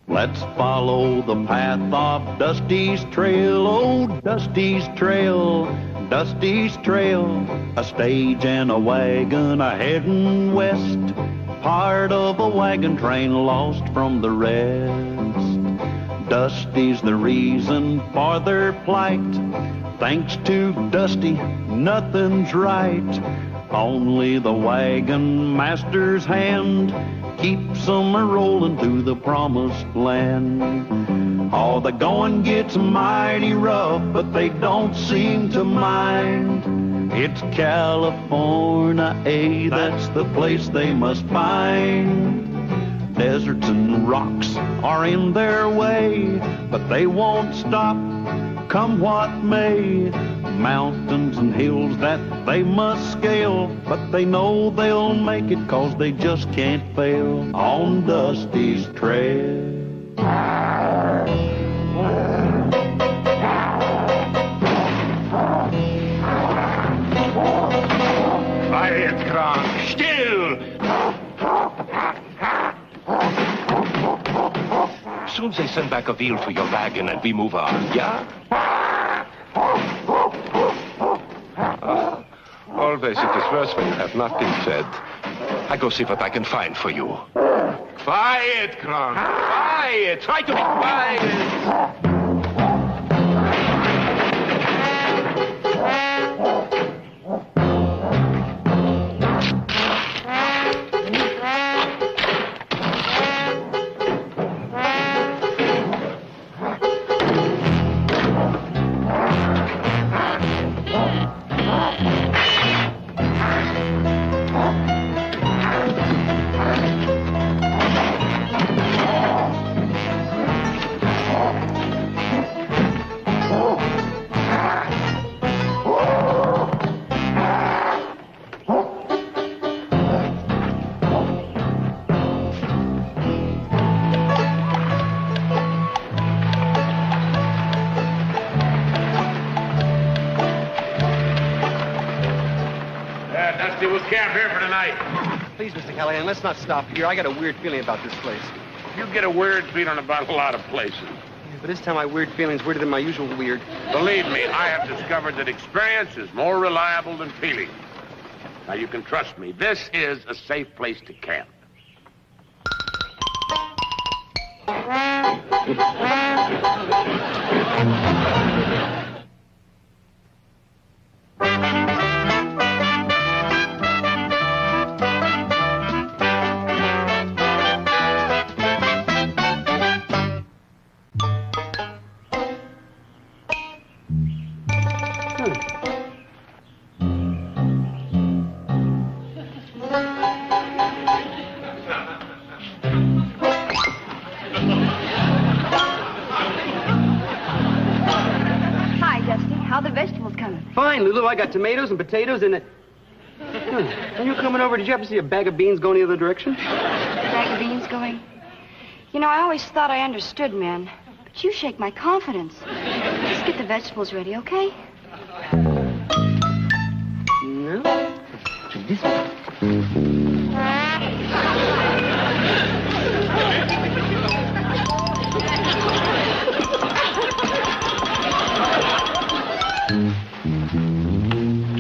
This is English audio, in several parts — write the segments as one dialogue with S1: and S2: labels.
S1: Let's follow the path of Dusty's trail, oh, Dusty's trail, Dusty's trail. A stage and a wagon a-heading west, part of a wagon train lost from the rest. Dusty's the reason for their plight. Thanks to Dusty, nothing's right. Only the wagon master's hand keeps them a-rolling to the promised land. Oh, the going gets mighty rough, but they don't seem to mind. It's California, that's the place they must find. Deserts and rocks are in their way, but they won't stop, come what may. Mountains and hills that they must scale, but they know they'll make it 'cause they just can't fail on Dusty's trail.
S2: Quiet, Kronk. Still! Soon they send back a wheel to your wagon and we move on, yeah? Always it is worse when you have nothing said. I go see what I can find for you. Quiet, Kronk. Quiet. Try to be quiet.
S3: Please, Mr. Callahan, let's not stop here. I got a weird feeling about this place.
S4: You get a weird feeling about a lot of places.
S3: Yeah, but this time my weird feeling's weirder than my usual weird.
S4: Believe me, I have discovered that experience is more reliable than feeling. Now, you can trust me. This is a safe place to camp.
S3: Lulu, I got tomatoes and potatoes and When you were coming over, did you happen to see a bag of beans going the other direction?
S5: A bag of beans going? You know, I always thought I understood men, but you shake my confidence. Let's get the vegetables ready, okay?
S3: No. This one.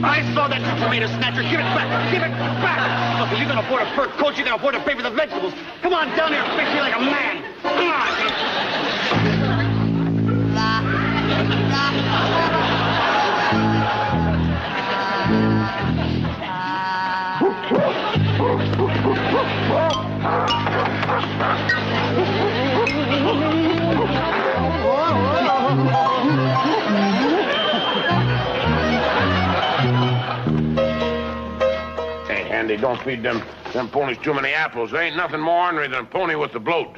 S6: I saw that tomato snatcher. Give it back. Give it back. Look, if you're going to afford a fur coat, you're going to afford to pay for the vegetables. Come on down here and fix me like a man. Come on.
S4: Andy, don't feed them ponies too many apples. There ain't nothing more ornery than a pony with the bloat.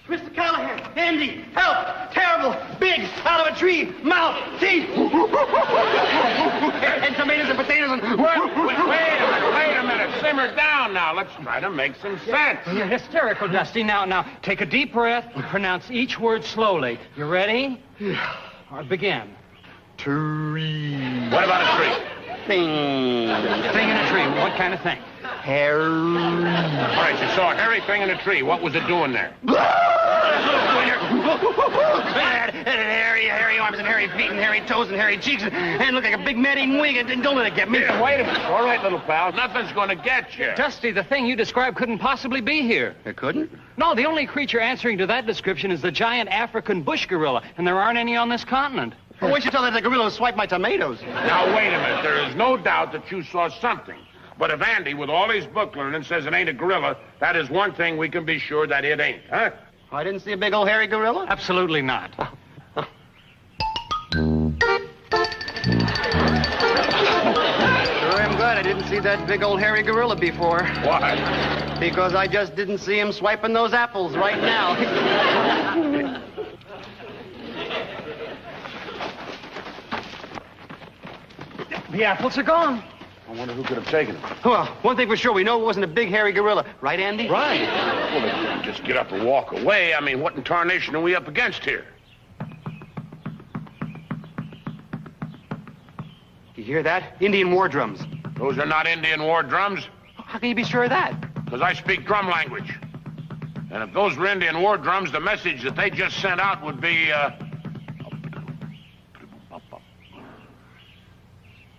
S6: Mr. Callahan, Andy, help! Terrible, big, out of a tree, mouth, teeth, and tomatoes and potatoes and...
S4: Wait a minute. Simmer down now. Let's try to make some sense.
S7: You're hysterical, Dusty. Now, take a deep breath. Pronounce each word slowly. You ready? All right, begin.
S3: Tree.
S4: What about a tree?
S3: Thing.
S7: Thing in a tree. What kind of thing?
S3: Hair.
S4: All right, you saw a hairy thing in a tree. What was it doing there?
S3: hairy arms and hairy feet and hairy toes and hairy cheeks and look like a big man-eating wing and don't let it get me.
S4: Here, wait a minute. All right, little pal. Nothing's going to get you.
S7: Dusty, the thing you described couldn't possibly be here.
S3: It couldn't?
S7: No, the only creature answering to that description is the giant African bush gorilla, and there aren't any on this continent.
S3: Well, why don't you tell that the gorilla to swipe my tomatoes?
S4: Now, wait a minute. There is no doubt that you saw something. But if Andy, with all his book learning, says it ain't a gorilla, that is one thing we can be sure that it ain't, huh?
S3: I didn't see a big old hairy gorilla?
S7: Absolutely not.
S3: Sure am glad I didn't see that big old hairy gorilla before.
S4: Why?
S3: Because I just didn't see him swiping those apples right now.
S7: The apples are gone.
S4: I wonder who could have taken them.
S3: Well, one thing for sure, we know it wasn't a big hairy gorilla. Right, Andy?
S4: Right. Well, if you can just get up and walk away, I mean, what in tarnation are we up against here?
S3: You hear that? Indian war drums.
S4: Those are not Indian war drums,
S3: How can you be sure of that?
S4: because I speak drum language. And if those were Indian war drums, the message that they just sent out would be,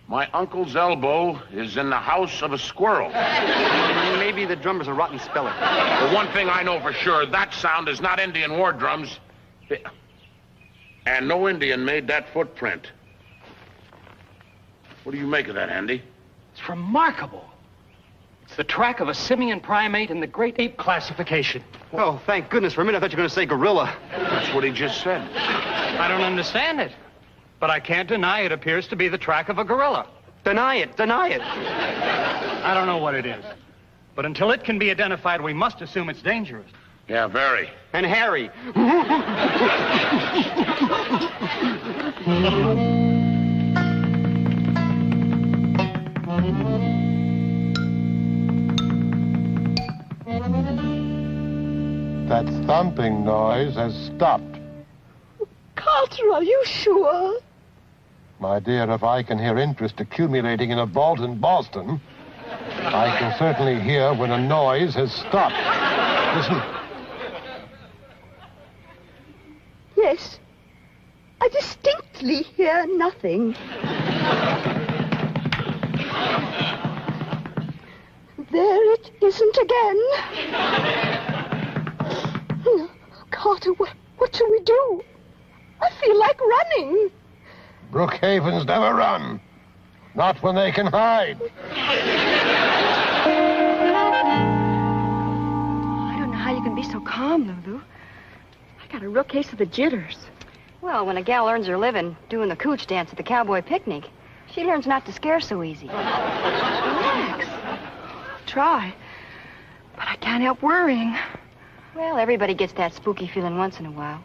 S4: my uncle's elbow is in the house of a squirrel.
S3: Maybe the drummer's a rotten speller.
S4: The one thing I know for sure, that sound is not Indian war drums. And no Indian made that footprint. What do you make of that, Andy?
S7: It's remarkable. It's the track of a simian primate in the great ape classification.
S3: Oh, thank goodness. For a minute, I thought you were going to say gorilla.
S4: That's what he just said.
S7: I don't understand it. But I can't deny it appears to be the track of a gorilla.
S3: Deny it. Deny it.
S7: I don't know what it is. But until it can be identified, we must assume it's dangerous.
S4: Yeah, very.
S3: And hairy.
S8: That thumping noise has stopped.
S9: Carter, are you sure?
S8: My dear, if I can hear interest accumulating in a vault in Boston, I can certainly hear when a noise has stopped. Listen.
S9: Yes. I distinctly hear nothing. There it isn't again. Carter, what shall we do? I feel like running.
S8: Brookhaven's never run. Not when they can hide.
S5: I don't know how you can be so calm, Lulu. I got a real case of the jitters. Well, when a gal earns her living doing the cooch dance at the cowboy picnic, she learns not to scare so easy. Relax. I'll try. But I can't help worrying. Well, everybody gets that spooky feeling once in a while.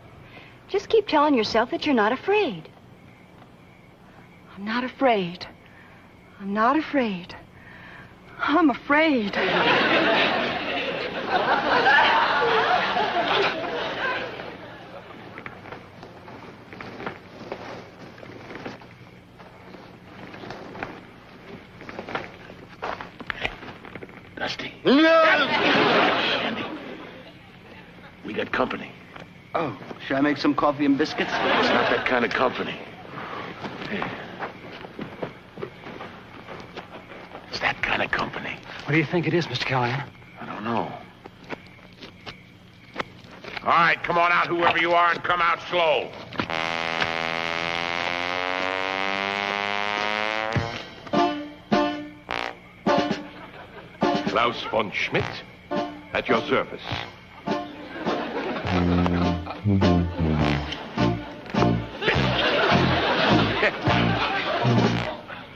S5: Just keep telling yourself that you're not afraid. I'm not afraid. I'm not afraid. I'm afraid.
S4: Dusty.
S3: No!
S4: Andy. We got company.
S3: Oh, should I make some coffee and biscuits?
S4: It's not that kind of company. Hey. It's that kind of company.
S7: What do you think it is, Mr. Callahan?
S4: I don't know. All right, come on out, whoever you are, and come out slow.
S2: Klaus von Schmidt, at your service.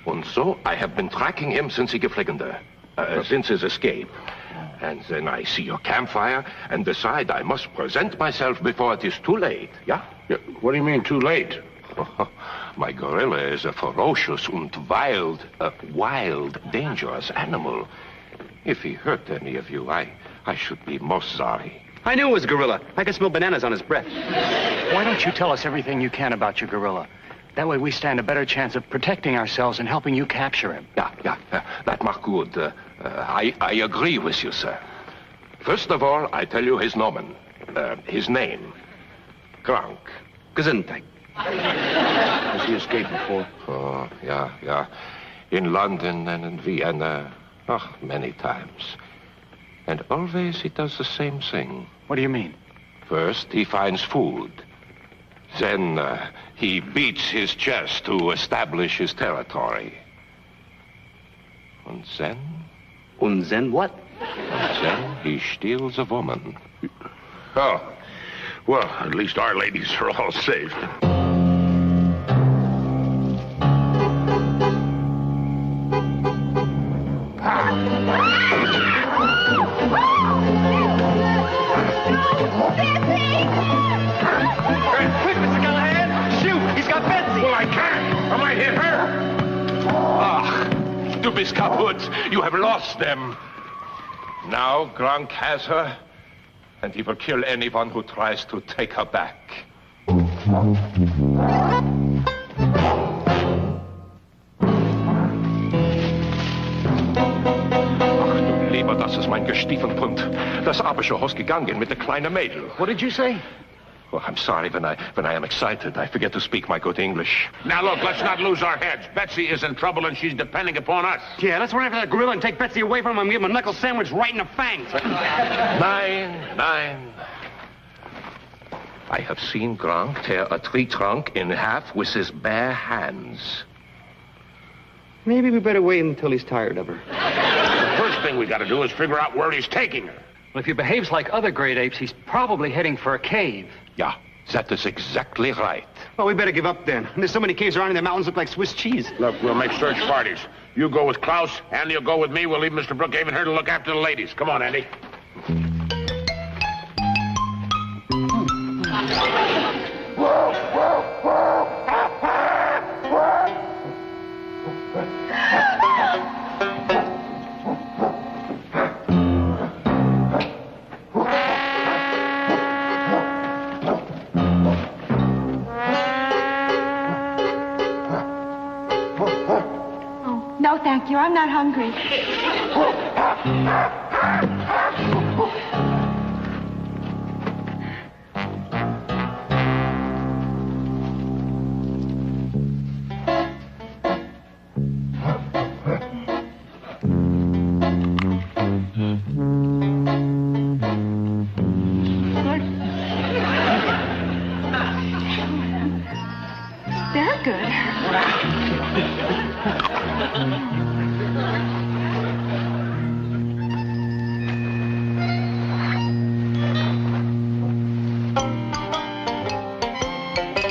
S2: And so I have been tracking him since he geflogen there, since his escape. And then I see your campfire and decide I must present myself before it is too late, yeah?
S4: What do you mean, too late?
S2: My gorilla is a ferocious and wild, dangerous animal. If he hurt any of you, I should be most sorry.
S3: I knew it was a gorilla. I could smell bananas on his breath.
S7: Why don't you tell us everything you can about your gorilla? That way we stand a better chance of protecting ourselves and helping you capture him.
S2: Yeah, that macht good. I agree with you, sir. First of all, I tell you his nomen, his name. Gronk.
S3: Gesundheit. Has he escaped before?
S2: Oh, yeah. In London and in Vienna. Oh, many times. And always he does the same thing.
S7: What do you mean?
S2: First, he finds food. Then he beats his chest to establish his territory. And then?
S3: And then what?
S2: Then he steals a woman.
S4: Oh. Well, at least our ladies are all safe.
S3: Quick, Mr. Callahan! Shoot! He's got Betsy!
S4: Well, I can't. I might hit her.
S2: Ah, du bist kaputt. You have lost them. Now Gronk has her, and he will kill anyone who tries to take her back. Lieber, das ist mein Gestiefenpund. Das Abische Haus gegangen mit der kleinen Mädel.
S7: What did you say?
S2: Oh, I'm sorry. When I am excited, I forget to speak my good English.
S4: Now, look, let's not lose our heads. Betsy is in trouble, and she's depending upon us.
S3: Yeah, let's run after that gorilla and take Betsy away from him and give him a knuckle sandwich right in the fangs.
S2: Nine. I have seen Gronk tear a tree trunk in half with his bare hands.
S3: Maybe we better wait until he's tired of her.
S4: The first thing we got to do is figure out where he's taking her.
S7: Well, if he behaves like other great apes, he's probably heading for a cave.
S2: Yeah, that is exactly right.
S3: Well, we better give up then. There's so many caves around and the mountains look like Swiss cheese.
S4: Look, we'll make search parties. You go with Klaus, Andy will go with me. We'll leave Mr. Brookhaven here to look after the ladies. Come on, Andy.
S9: No, thank you. I'm not hungry. They're good.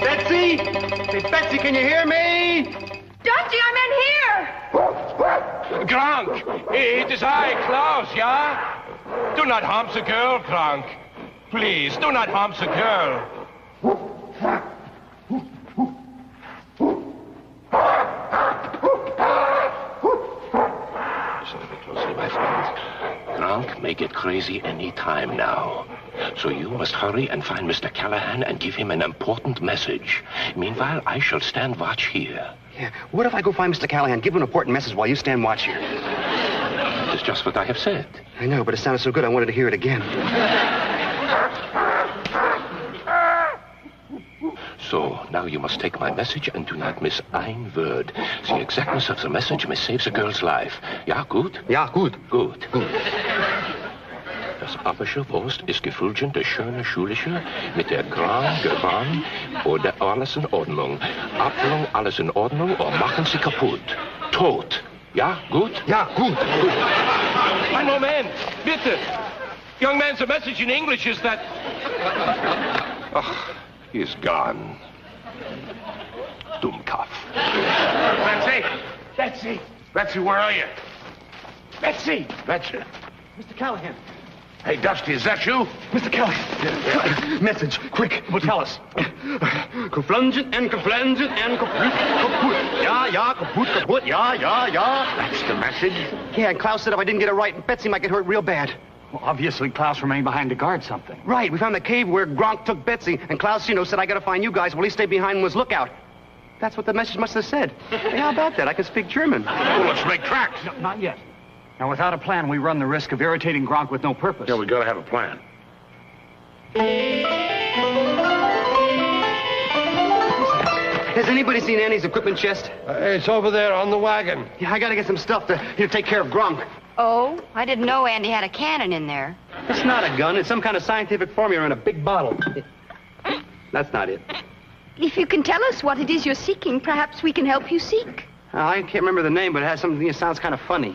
S3: Betsy! Hey, Betsy, can you hear me?
S9: Dusty, I'm in here!
S2: Gronk, it is I, Klaus, yeah? Do not harm the girl, Gronk. Please, do not harm the girl. Listen to me closely, my friends. Gronk may get crazy any time now. So you must hurry and find Mr. Callahan and give him an important message. Meanwhile, I shall stand watch here.
S3: Yeah, what if I go find Mr. Callahan, give him an important message while you stand watch here?
S2: That is just what I have said.
S3: I know, but it sounded so good I wanted to hear it again.
S2: So, now you must take my message and do not miss ein word. The exactness of the message may save the girl's life. Ja, gut?
S3: Ja, gut.
S2: Gut. Das Abische Wurst ist gefüllt der schöne Schulische mit der Gran Gewann oder alles in Ordnung. Ablang alles in Ordnung oder machen Sie kaputt. Tot. Ja, gut?
S3: Ja, gut.
S2: Ein Moment, bitte. Young man, the message in English is that... Ach, he is gone. Dummkopf.
S4: Betsy! Betsy! Betsy, where are you? Betsy! Betsy.
S3: Mr. Callahan.
S4: Hey, Dusty, is that you?
S3: Mr. Callahan. Message, quick.
S7: Well, tell us.
S3: Geflungent and geflangent and kaput. Ja, kaput, ja.
S4: That's the message?
S3: Yeah, and Klaus said if I didn't get it right, Betsy might get hurt real bad.
S7: Well, obviously, Klaus remained behind to guard something.
S3: Right, we found the cave where Gronk took Betsy, and Klaus, said I gotta find you guys while he stayed behind and was lookout. That's what the message must have said. Hey, how about that? I can speak German.
S4: Well, let's make tracks.
S7: No, not yet. Now, without a plan, we run the risk of irritating Gronk with no purpose.
S4: Yeah, we gotta have a plan.
S3: Has anybody seen Annie's equipment chest?
S8: It's over there on the wagon.
S3: Yeah, I gotta get some stuff to take care of Gronk.
S5: Oh, I didn't know Andy had a cannon in there.
S3: It's not a gun. It's some kind of scientific formula in a big bottle. That's not it.
S9: If you can tell us what it is you're seeking, perhaps we can help you seek.
S3: I can't remember the name, but it has something that sounds kind of funny.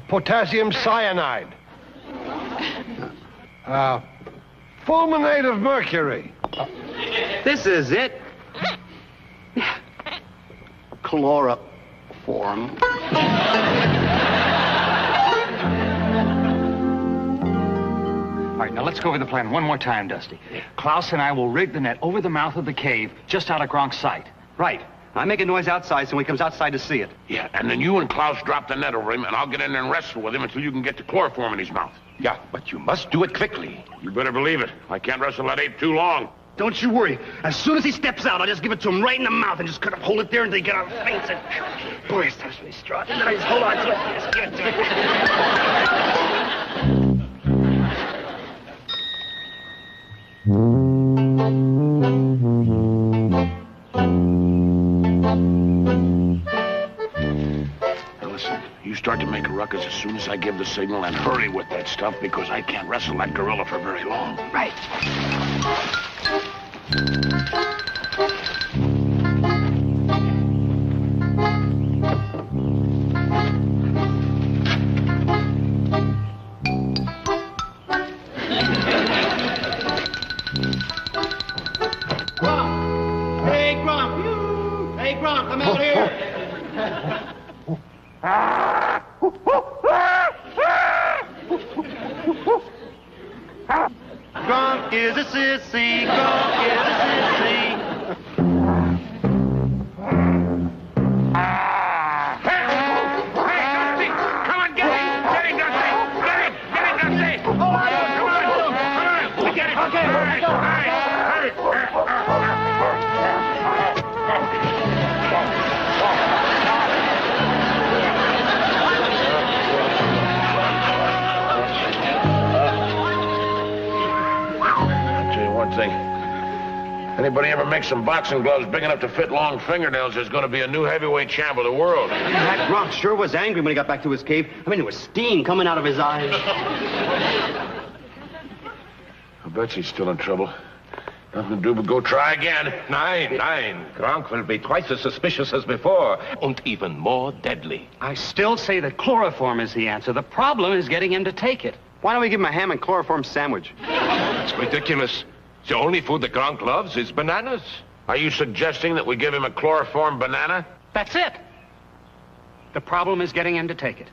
S8: Potassium cyanide. Fulminate of mercury.
S3: This is it. Chloroform.
S7: All right, now let's go over the plan one more time, Dusty. Klaus and I will rig the net over the mouth of the cave, just out of Gronk's sight.
S3: Right. I make a noise outside so when he comes outside to see it.
S4: Yeah, and then you and Klaus drop the net over him, and I'll get in there and wrestle with him until you can get the chloroform in his mouth.
S2: Yeah, but you must do it quickly.
S4: You better believe it. I can't wrestle that ape too long.
S6: Don't you worry. As soon as he steps out, I'll just give it to him right in the mouth and just kind of hold it there until he get out faints. And boy, it starts really strong. And then I just hold on to it and just give it to him.
S4: Now listen, you start to make a ruckus as soon as I give the signal, and hurry with that stuff because I can't wrestle that gorilla for very long.
S3: Right.
S6: Hey, Gronk, I'm out here.
S3: Gronk is a sissy. Gronk is a sissy.
S4: Hey, Dusty! Come on, get him! Get him, Dusty! Get him! Get him, Dusty! Come on! Get him! Okay, let's go! Hurry! I'll tell you one thing. Anybody ever make some boxing gloves big enough to fit long fingernails, there's going to be a new heavyweight champ of the world.
S3: That Gronk sure was angry when he got back to his cave. I mean, there was steam coming out of his eyes.
S4: Betsy's still in trouble. Nothing to do but go try again.
S2: Nein. Gronk will be twice as suspicious as before, and even more deadly.
S7: I still say that chloroform is the answer. The problem is getting him to take it.
S3: Why don't we give him a ham and chloroform sandwich?
S2: It's ridiculous. The only food that Gronk loves is bananas.
S4: Are you suggesting that we give him a chloroform banana?
S7: That's it. The problem is getting him to take it.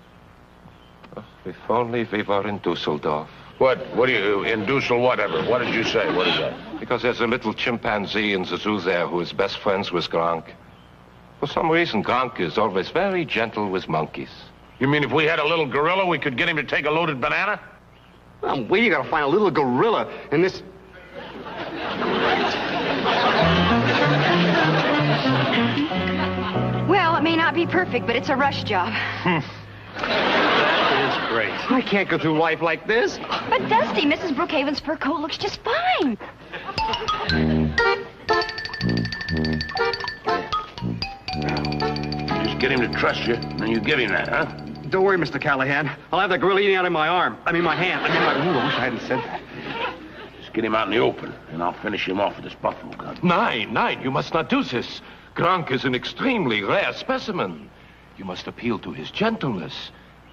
S2: If only we were in Dusseldorf.
S4: What do you, in Dussel whatever? What did you say? What is that?
S2: Because there's a little chimpanzee in the zoo there who is best friends with Gronk. For some reason, Gronk is always very gentle with monkeys.
S4: You mean if we had a little gorilla, we could get him to take a loaded banana?
S3: Well, where you gotta find a little gorilla in this...
S5: Well, it may not be perfect, but it's a rush job.
S7: It is great.
S3: I can't go through life like this.
S5: But Dusty, Mrs. Brookhaven's fur coat looks just fine.
S4: Just get him to trust you, and then you give him that, huh?
S3: Don't worry, Mr. Callahan. I'll have the gorilla eating out of my arm. I mean, my hand. I wish I hadn't said that.
S4: Just get him out in the open, and I'll finish him off with this buffalo gun.
S2: Nein, you must not do this. Gronk is an extremely rare specimen. You must appeal to his gentleness.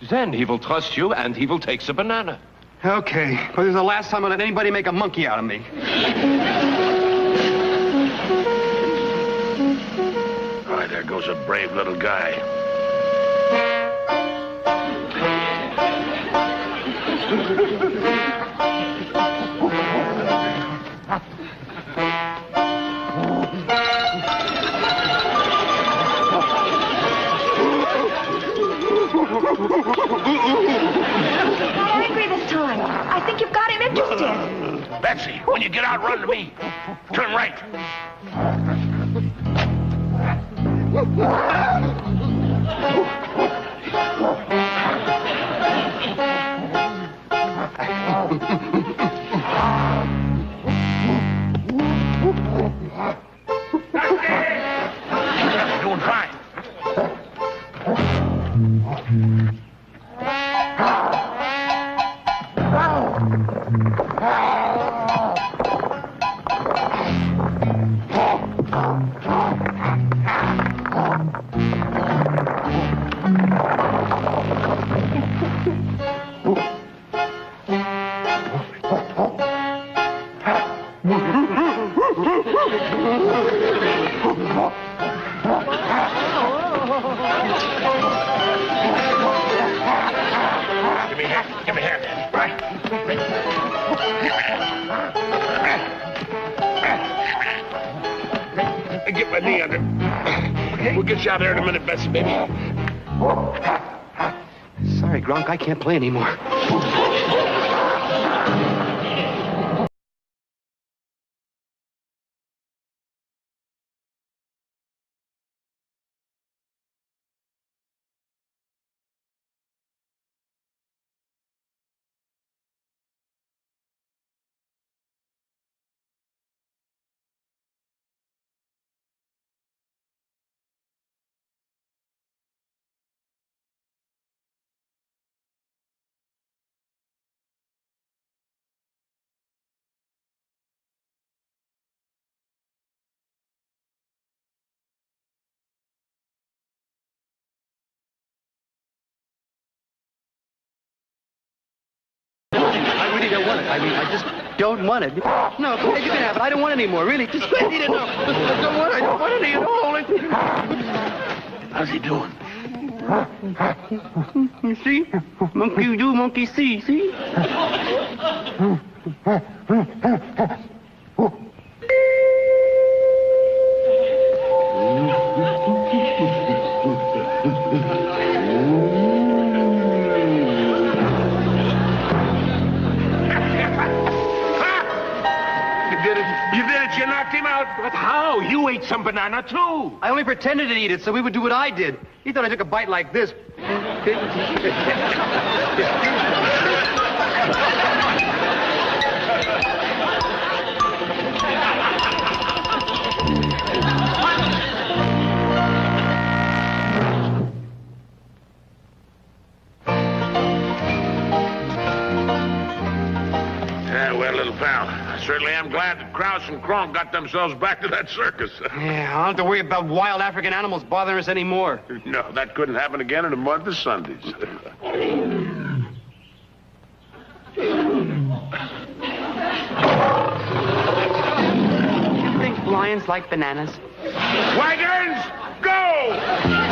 S2: Then he will trust you, and he will take the banana.
S3: Okay, but this is the last time I let anybody make a monkey out of me.
S4: All right, there goes a brave little guy.
S5: Not angry this time. I think you've got him interested.
S4: Betsy, when you get out, run to me. Turn right. Give me here. Give me here. Right. Get my knee under. Okay. We'll get you out there in a minute, Betsy, baby.
S3: Sorry, Gronk, I can't play anymore. I really don't want it. I just don't want it. No, go ahead, you can have it. I don't want it anymore, really. Just let me know. I don't want it. I don't want it at all.
S4: How's he doing?
S3: You see? Monkey do, monkey see, see?
S4: You knocked him out. But how? You ate some banana, too.
S3: I only pretended to eat it so we would do what I did. He thought I took a bite like this.
S4: Well, little pal, I certainly am glad that Krause and Kronk got themselves back to that circus.
S3: Yeah, I don't have to worry about wild African animals bothering us anymore.
S4: No, that couldn't happen again in a month of Sundays.
S3: You think lions like bananas?
S4: Wagons, go!